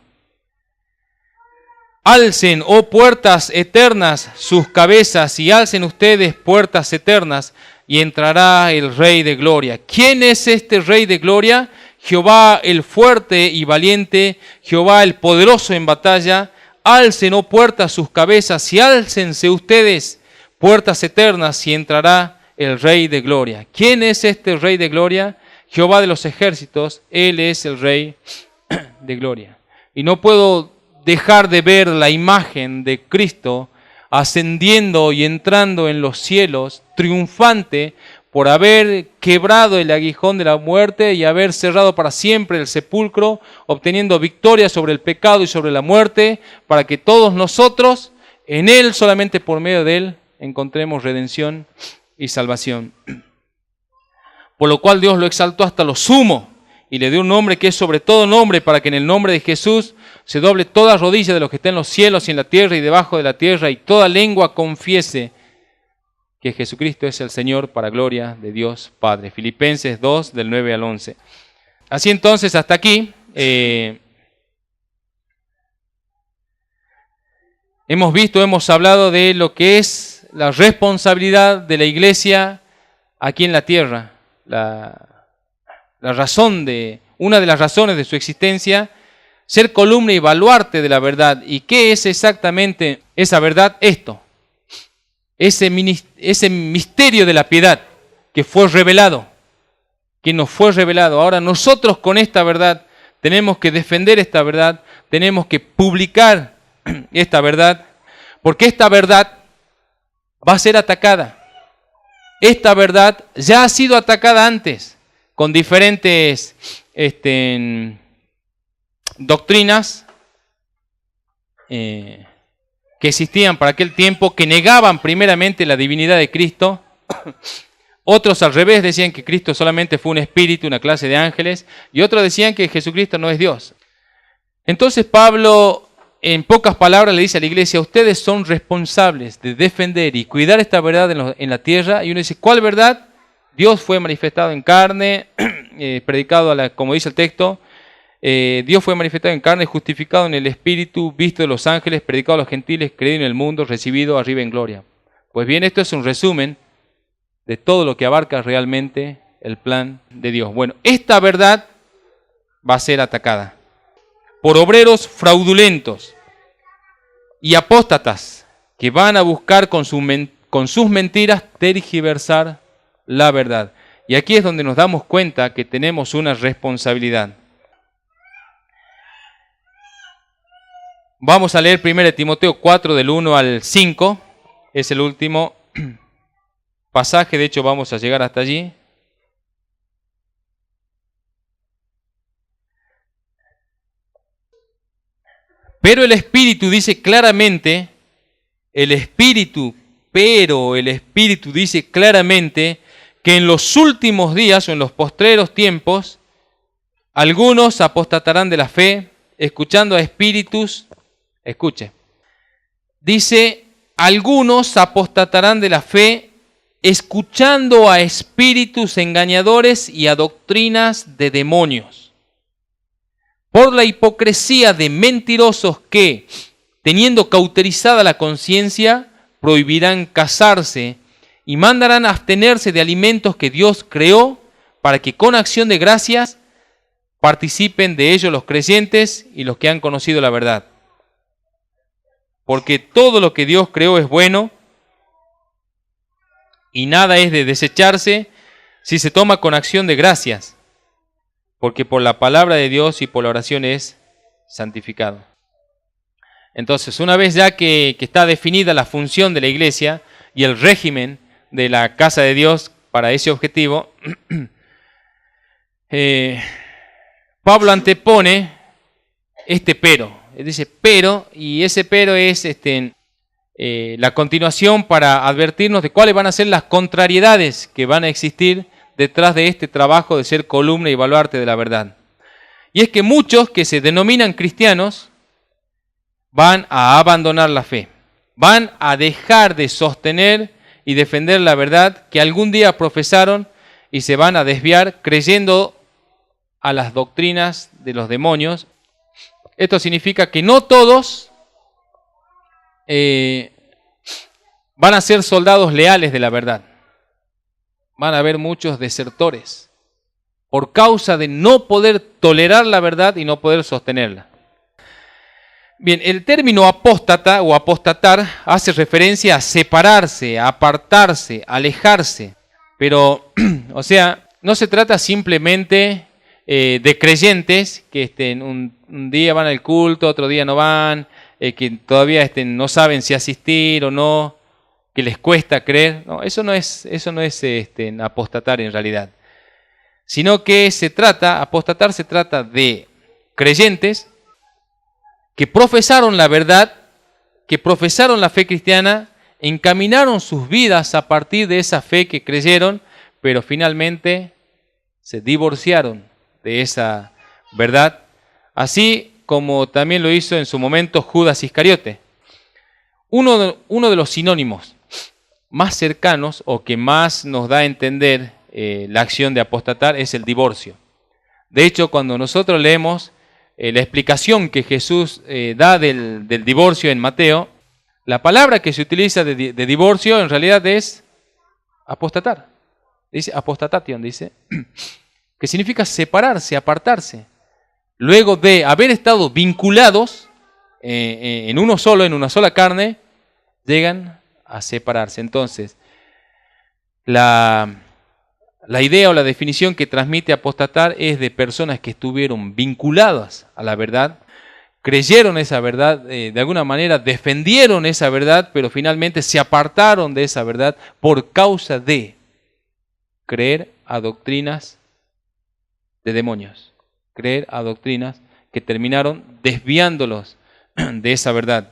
Alcen, oh puertas eternas, sus cabezas, y alcen ustedes puertas eternas, y entrará el Rey de Gloria. ¿Quién es este Rey de Gloria? Jehová el fuerte y valiente, Jehová el poderoso en batalla. Alcen, oh puertas, sus cabezas, y álcense ustedes puertas eternas, y entrará el Rey de Gloria. ¿Quién es este Rey de Gloria? Jehová de los ejércitos, Él es el Rey de Gloria. Y no puedo dejar de ver la imagen de Cristo ascendiendo y entrando en los cielos, triunfante por haber quebrado el aguijón de la muerte y haber cerrado para siempre el sepulcro, obteniendo victoria sobre el pecado y sobre la muerte, para que todos nosotros, en Él, solamente por medio de Él, encontremos redención y salvación. Por lo cual Dios lo exaltó hasta lo sumo y le dio un nombre que es sobre todo nombre, para que en el nombre de Jesús se doble toda rodilla de los que están en los cielos y en la tierra y debajo de la tierra, y toda lengua confiese que Jesucristo es el Señor, para gloria de Dios Padre. Filipenses 2, del 9 al 11. Así entonces, hasta aquí hemos hablado de lo que es la responsabilidad de la iglesia aquí en la tierra. Una de las razones de su existencia, ser columna y baluarte de la verdad. ¿Y qué es exactamente esa verdad? Esto, ese misterio de la piedad que fue revelado, que nos fue revelado. Ahora nosotros con esta verdad tenemos que defender esta verdad, tenemos que publicar esta verdad, porque esta verdad va a ser atacada. Esta verdad ya ha sido atacada antes con diferentes doctrinas que existían para aquel tiempo, que negaban primeramente la divinidad de Cristo. Otros al revés decían que Cristo solamente fue un espíritu, una clase de ángeles, y otros decían que Jesucristo no es Dios. Entonces Pablo, en pocas palabras, le dice a la iglesia: ustedes son responsables de defender y cuidar esta verdad en la tierra. Y uno dice: ¿cuál verdad? Dios fue manifestado en carne, predicado, como dice el texto, Dios fue manifestado en carne, justificado en el Espíritu, visto de los ángeles, predicado a los gentiles, creído en el mundo, recibido arriba en gloria. Pues bien, esto es un resumen de todo lo que abarca realmente el plan de Dios. Bueno, esta verdad va a ser atacada por obreros fraudulentos y apóstatas que van a buscar con sus mentiras tergiversar la verdad. Y aquí es donde nos damos cuenta que tenemos una responsabilidad. Vamos a leer 1 Timoteo 4, del 1 al 5. Es el último pasaje, de hecho vamos a llegar hasta allí. Pero el Espíritu dice claramente, el Espíritu dice claramente que en los últimos días o en los postreros tiempos, algunos apostatarán de la fe, escuchando a espíritus. Escuche. Dice: algunos apostatarán de la fe, escuchando a espíritus engañadores y a doctrinas de demonios, por la hipocresía de mentirosos que, teniendo cauterizada la conciencia, prohibirán casarse y mandarán abstenerse de alimentos que Dios creó, para que con acción de gracias participen de ellos los creyentes y los que han conocido la verdad. Porque todo lo que Dios creó es bueno, y nada es de desecharse si se toma con acción de gracias, porque por la palabra de Dios y por la oración es santificado. Entonces, una vez ya que está definida la función de la iglesia y el régimen de la casa de Dios para ese objetivo, Pablo antepone este pero. Dice pero, y ese pero es la continuación para advertirnos de cuáles van a ser las contrariedades que van a existir detrás de este trabajo de ser columna y baluarte de la verdad. Y es que muchos que se denominan cristianos van a abandonar la fe, van a dejar de sostener y defender la verdad que algún día profesaron y se van a desviar creyendo a las doctrinas de los demonios. Esto significa que no todos van a ser soldados leales de la verdad. Van a haber muchos desertores por causa de no poder tolerar la verdad y no poder sostenerla. Bien, el término apóstata o apostatar hace referencia a separarse, a apartarse, a alejarse. Pero, o sea, no se trata simplemente de creyentes que un día van al culto, otro día no van, que todavía no saben si asistir o no, que les cuesta creer. No, eso no es apostatar en realidad. Sino que apostatar se trata de creyentes que profesaron la verdad, que profesaron la fe cristiana, encaminaron sus vidas a partir de esa fe que creyeron, pero finalmente se divorciaron de esa verdad, así como también lo hizo en su momento Judas Iscariote. Uno de los sinónimos más cercanos o que más nos da a entender la acción de apostatar es el divorcio. De hecho, cuando nosotros leemos la explicación que Jesús da del divorcio en Mateo, la palabra que se utiliza de divorcio en realidad es apostatar. Dice apostatation, dice, que significa separarse, apartarse. Luego de haber estado vinculados en uno solo, en una sola carne, llegan a separarse. Entonces, la idea o la definición que transmite apostatar es de personas que estuvieron vinculadas a la verdad, creyeron esa verdad, de alguna manera defendieron esa verdad, pero finalmente se apartaron de esa verdad por causa de creer a doctrinas de demonios, creer a doctrinas que terminaron desviándolos de esa verdad.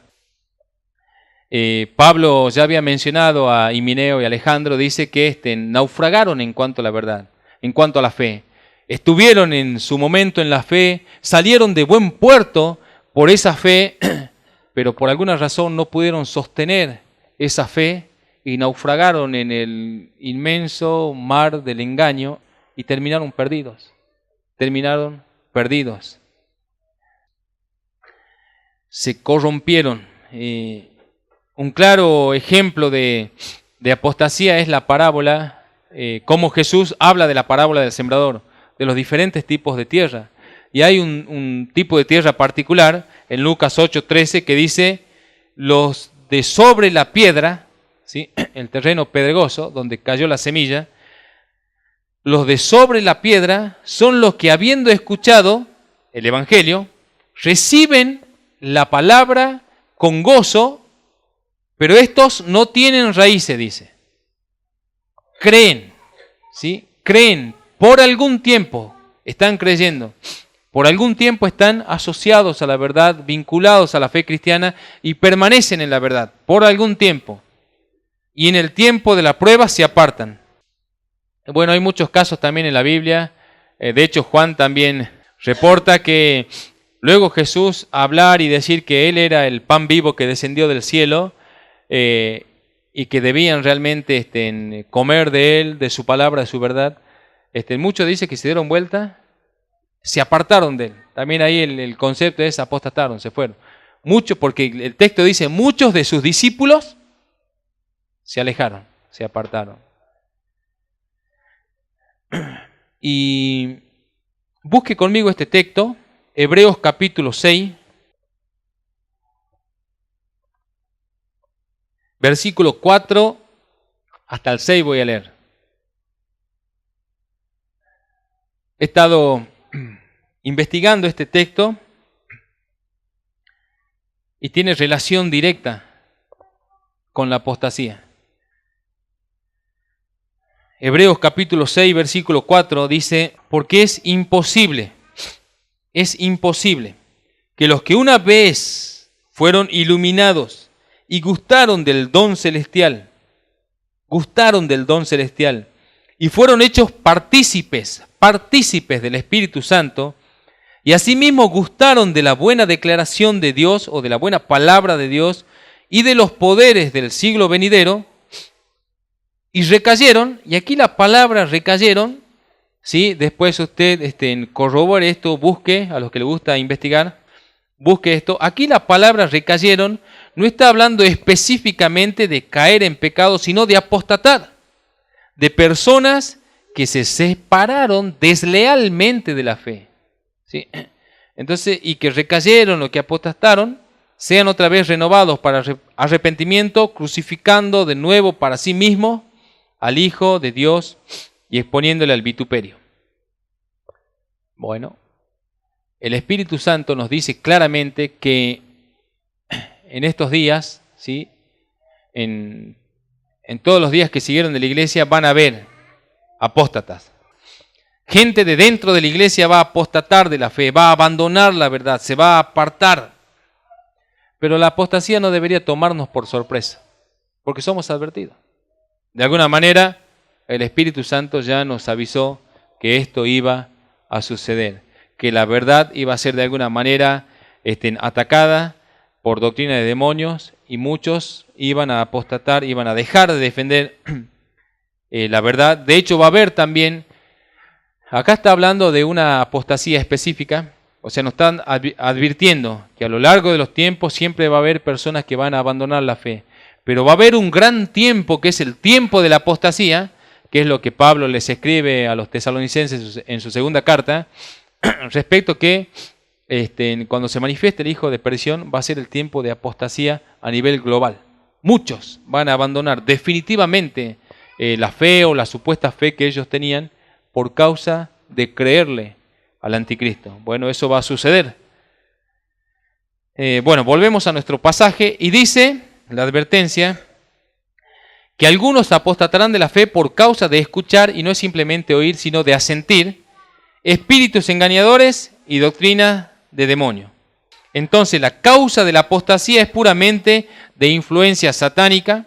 Pablo ya había mencionado a Himeneo y Alejandro, dice que naufragaron en cuanto a la verdad, en cuanto a la fe. Estuvieron en su momento en la fe, salieron de buen puerto por esa fe, pero por alguna razón no pudieron sostener esa fe y naufragaron en el inmenso mar del engaño y terminaron perdidos. Terminaron perdidos. Se corrompieron. Un claro ejemplo de apostasía es la parábola, cómo Jesús habla de la parábola del sembrador, de los diferentes tipos de tierra. Y hay un tipo de tierra particular en Lucas 8:13 que dice, los de sobre la piedra, ¿sí?, el terreno pedregoso donde cayó la semilla, los de sobre la piedra son los que, habiendo escuchado el Evangelio, reciben la palabra con gozo, pero estos no tienen raíces, dice. Creen, ¿sí? Creen por algún tiempo, están creyendo. Por algún tiempo están asociados a la verdad, vinculados a la fe cristiana y permanecen en la verdad, por algún tiempo. Y en el tiempo de la prueba se apartan. Bueno, hay muchos casos también en la Biblia. De hecho, Juan también reporta que luego Jesús hablar y decir que Él era el pan vivo que descendió del cielo, y que debían realmente comer de Él, de su palabra, de su verdad. Muchos dicen que se dieron vuelta, se apartaron de Él. También ahí el concepto es apostataron, se fueron. Muchos, porque el texto dice, muchos de sus discípulos se alejaron, se apartaron. Y busque conmigo este texto, Hebreos capítulo 6, versículo 4 hasta el 6 voy a leer. He estado investigando este texto y tiene relación directa con la apostasía. Hebreos capítulo 6, versículo 4 dice, porque es imposible que los que una vez fueron iluminados y gustaron del don celestial, y fueron hechos partícipes del Espíritu Santo, y asimismo gustaron de la buena declaración de Dios o de la buena palabra de Dios y de los poderes del siglo venidero, y recayeron, y aquí la palabra recayeron, ¿sí? Después usted corrobore esto, busque, a los que le gusta investigar, busque esto. Aquí la palabra recayeron no está hablando específicamente de caer en pecado, sino de apostatar, de personas que se separaron deslealmente de la fe, ¿sí? Entonces, y que recayeron o que apostataron, sean otra vez renovados para arrepentimiento, crucificando de nuevo para sí mismo al Hijo de Dios y exponiéndole al vituperio. Bueno, el Espíritu Santo nos dice claramente que en estos días, ¿sí? en todos los días que siguieron de la iglesia, van a haber apóstatas. Gente de dentro de la iglesia va a apostatar de la fe, va a abandonar la verdad, se va a apartar. Pero la apostasía no debería tomarnos por sorpresa, porque somos advertidos. De alguna manera, el Espíritu Santo ya nos avisó que esto iba a suceder, que la verdad iba a ser de alguna manera atacada por doctrina de demonios, y muchos iban a apostatar, iban a dejar de defender la verdad. De hecho, va a haber también, acá está hablando de una apostasía específica, o sea, nos están advirtiendo que a lo largo de los tiempos siempre va a haber personas que van a abandonar la fe. Pero va a haber un gran tiempo, que es el tiempo de la apostasía, que es lo que Pablo les escribe a los tesalonicenses en su segunda carta, respecto que cuando se manifieste el hijo de perdición va a ser el tiempo de apostasía a nivel global. Muchos van a abandonar definitivamente la fe o la supuesta fe que ellos tenían por causa de creerle al anticristo. Bueno, eso va a suceder. Bueno, volvemos a nuestro pasaje y dice la advertencia que algunos apostatarán de la fe por causa de escuchar, y no es simplemente oír, sino de asentir, espíritus engañadores y doctrina de demonio. Entonces, la causa de la apostasía es puramente de influencia satánica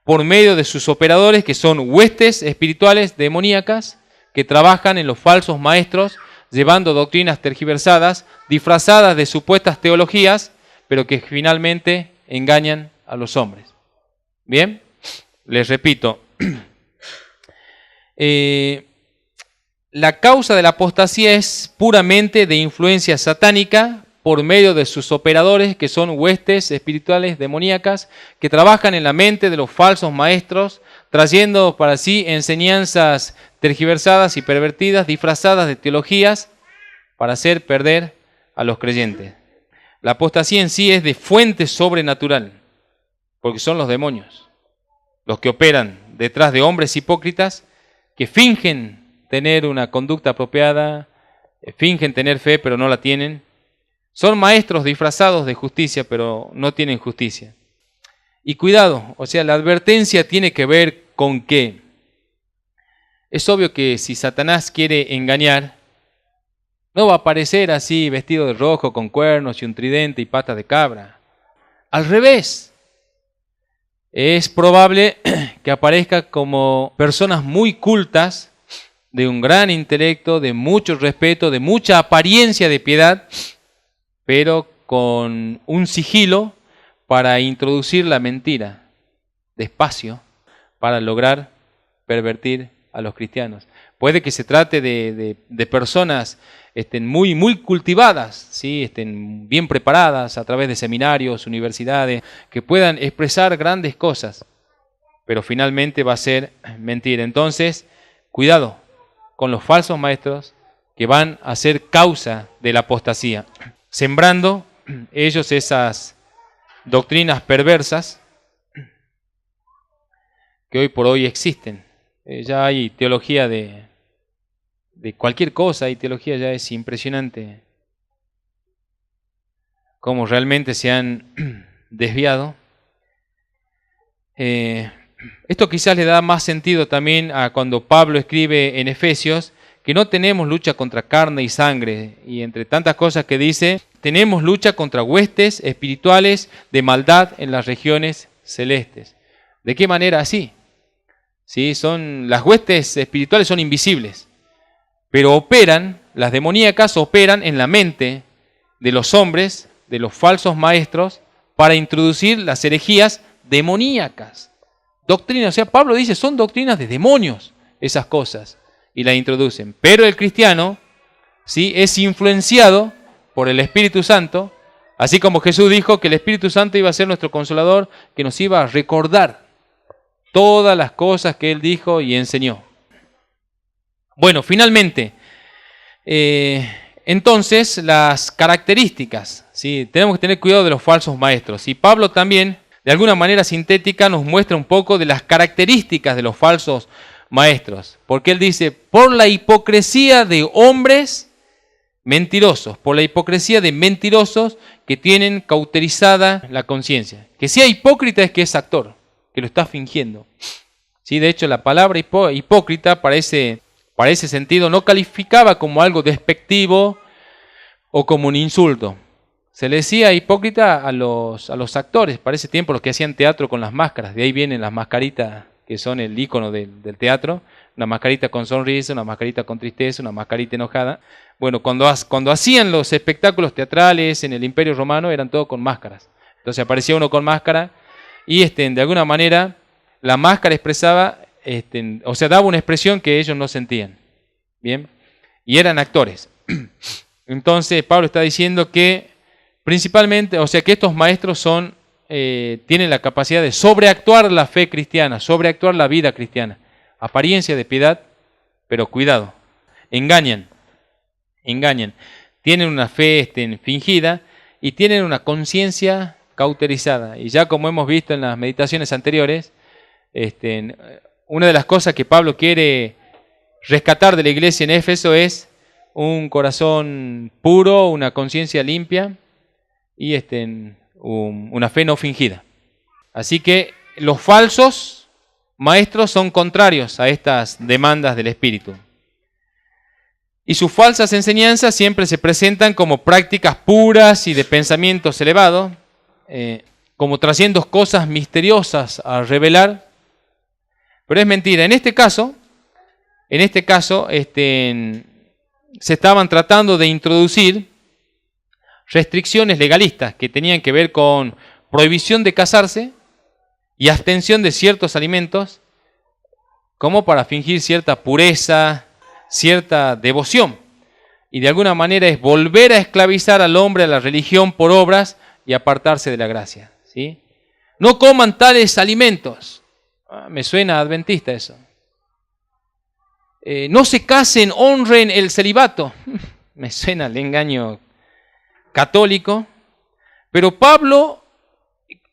por medio de sus operadores, que son huestes espirituales demoníacas que trabajan en los falsos maestros, llevando doctrinas tergiversadas, disfrazadas de supuestas teologías, pero que finalmente engañan a los hombres. Bien, les repito, la causa de la apostasía es puramente de influencia satánica por medio de sus operadores, que son huestes espirituales demoníacas, que trabajan en la mente de los falsos maestros, trayendo para sí enseñanzas tergiversadas y pervertidas, disfrazadas de teologías, para hacer perder a los creyentes. La apostasía en sí es de fuente sobrenatural, porque son los demonios los que operan detrás de hombres hipócritas que fingen tener una conducta apropiada, fingen tener fe pero no la tienen. Son maestros disfrazados de justicia pero no tienen justicia. Y cuidado, o sea, la advertencia tiene que ver con que es obvio que si Satanás quiere engañar, no va a aparecer así vestido de rojo con cuernos y un tridente y patas de cabra. Al revés, es probable que aparezca como personas muy cultas, de un gran intelecto, de mucho respeto, de mucha apariencia de piedad, pero con un sigilo para introducir la mentira, despacio, para lograr pervertir a los cristianos. Puede que se trate de personas muy cultivadas, ¿sí? Bien preparadas a través de seminarios, universidades, que puedan expresar grandes cosas, pero finalmente va a ser mentira. Entonces, cuidado con los falsos maestros que van a ser causa de la apostasía, sembrando ellos esas doctrinas perversas que hoy por hoy existen. Ya hay teología de cualquier cosa, hay teología, ya es impresionante cómo realmente se han desviado. Esto quizás le da más sentido también a cuando Pablo escribe en Efesios que no tenemos lucha contra carne y sangre, y entre tantas cosas que dice, tenemos lucha contra huestes espirituales de maldad en las regiones celestes. ¿De qué manera así? ¿Sí? Las huestes espirituales son invisibles, pero las demoníacas operan en la mente de los hombres, de los falsos maestros, para introducir las herejías demoníacas. Doctrina, o sea, Pablo dice, son doctrinas de demonios esas cosas, y las introducen. Pero el cristiano, ¿sí?, es influenciado por el Espíritu Santo, así como Jesús dijo que el Espíritu Santo iba a ser nuestro consolador, que nos iba a recordar todas las cosas que Él dijo y enseñó. Bueno, finalmente, entonces las características, ¿sí? Tenemos que tener cuidado de los falsos maestros. Y Pablo también, de alguna manera sintética, nos muestra un poco de las características de los falsos maestros. Porque él dice, por la hipocresía de hombres mentirosos, por la hipocresía de mentirosos que tienen cauterizada la conciencia. Que sea hipócrita es que es actor, que lo está fingiendo. ¿Sí? De hecho, la palabra hipócrita para ese sentido no calificaba como algo despectivo o como un insulto. Se le decía hipócrita a los actores, para ese tiempo los que hacían teatro con las máscaras. De ahí vienen las mascaritas que son el ícono del teatro. Una mascarita con sonrisa, una mascarita con tristeza, una mascarita enojada. Bueno, cuando hacían los espectáculos teatrales en el Imperio Romano eran todos con máscaras. Entonces aparecía uno con máscara y de alguna manera la máscara expresaba, daba una expresión que ellos no sentían. Bien, y eran actores. Entonces Pablo está diciendo que principalmente, que estos maestros tienen la capacidad de sobreactuar la fe cristiana, sobreactuar la vida cristiana. Apariencia de piedad, pero cuidado, engañan. Tienen una fe fingida y tienen una conciencia cauterizada. Y ya como hemos visto en las meditaciones anteriores, una de las cosas que Pablo quiere rescatar de la iglesia en Éfeso es un corazón puro, una conciencia limpia y una fe no fingida. Así que los falsos maestros son contrarios a estas demandas del Espíritu. Y sus falsas enseñanzas siempre se presentan como prácticas puras y de pensamientos elevados, como trayendo cosas misteriosas a revelar. Pero es mentira. En este caso, se estaban tratando de introducir restricciones legalistas que tenían que ver con prohibición de casarse y abstención de ciertos alimentos, como para fingir cierta pureza, cierta devoción. Y de alguna manera es volver a esclavizar al hombre a la religión por obras y apartarse de la gracia. ¿Sí? No coman tales alimentos. Me suena adventista eso. No se casen, honren el celibato. Me suena el engaño católico. Pero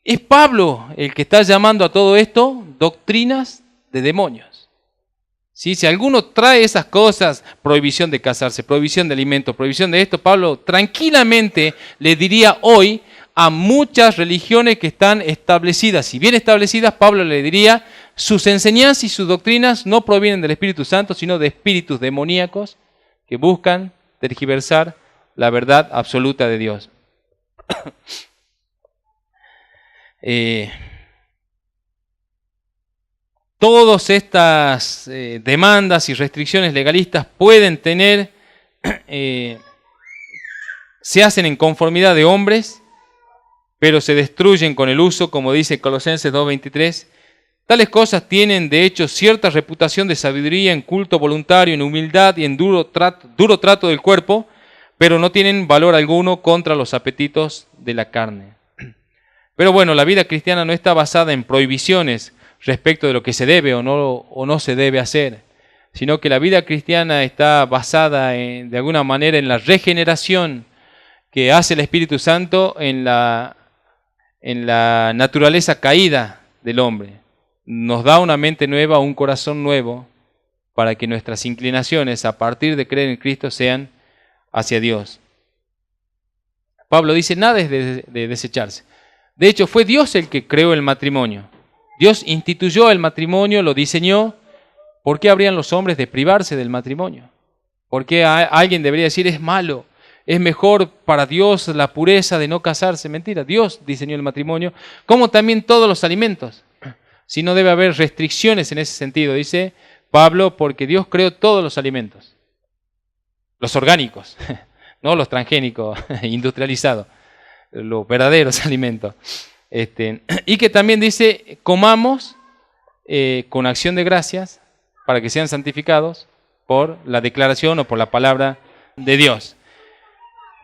es Pablo el que está llamando a todo esto doctrinas de demonios. ¿Sí? Si alguno trae esas cosas, prohibición de casarse, prohibición de alimentos, prohibición de esto, Pablo tranquilamente le diría hoy a muchas religiones que están establecidas, y bien establecidas, Pablo le diría, sus enseñanzas y sus doctrinas no provienen del Espíritu Santo, sino de espíritus demoníacos que buscan tergiversar la verdad absoluta de Dios. Todas estas demandas y restricciones legalistas pueden tener, se hacen en conformidad de hombres, pero se destruyen con el uso, como dice Colosenses 2:23. Tales cosas tienen, de hecho, cierta reputación de sabiduría en culto voluntario, en humildad y en duro trato del cuerpo, pero no tienen valor alguno contra los apetitos de la carne. Pero bueno, la vida cristiana no está basada en prohibiciones respecto de lo que se debe o no se debe hacer, sino que la vida cristiana está basada de alguna manera en la regeneración que hace el Espíritu Santo en la naturaleza caída del hombre. Nos da una mente nueva, un corazón nuevo, para que nuestras inclinaciones a partir de creer en Cristo sean hacia Dios. Pablo dice, nada es de desecharse. De hecho, fue Dios el que creó el matrimonio. Dios instituyó el matrimonio, lo diseñó. ¿Por qué habrían los hombres de privarse del matrimonio? ¿Por qué alguien debería decir es malo? Es mejor para Dios la pureza de no casarse. Mentira, Dios diseñó el matrimonio, como también todos los alimentos. Si no debe haber restricciones en ese sentido, dice Pablo, porque Dios creó todos los alimentos. Los orgánicos, no los transgénicos, industrializados, los verdaderos alimentos. Y que también dice, comamos con acción de gracias para que sean santificados por la declaración o por la palabra de Dios.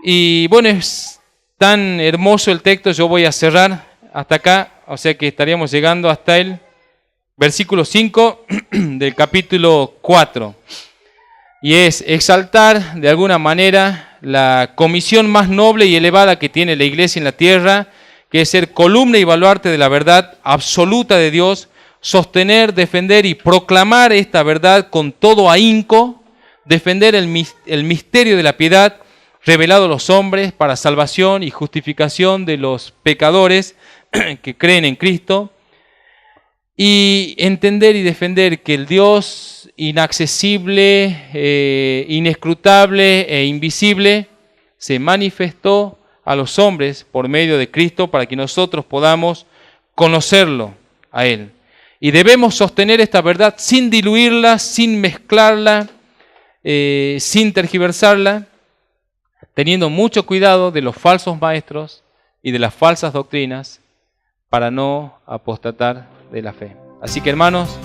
Y bueno, es tan hermoso el texto, yo voy a cerrar hasta acá, o sea que estaríamos llegando hasta el versículo 5 del capítulo 4. Y es exaltar de alguna manera la comisión más noble y elevada que tiene la iglesia en la tierra, que es ser columna y baluarte de la verdad absoluta de Dios, sostener, defender y proclamar esta verdad con todo ahínco, defender el misterio de la piedad revelado a los hombres para salvación y justificación de los pecadores que creen en Cristo, y entender y defender que el Dios inaccesible, inescrutable e invisible se manifestó a los hombres por medio de Cristo para que nosotros podamos conocerlo a Él. Y debemos sostener esta verdad sin diluirla, sin mezclarla, sin tergiversarla, teniendo mucho cuidado de los falsos maestros y de las falsas doctrinas para no apostatar de la fe. Así que hermanos,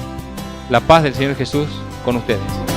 la paz del Señor Jesús con ustedes.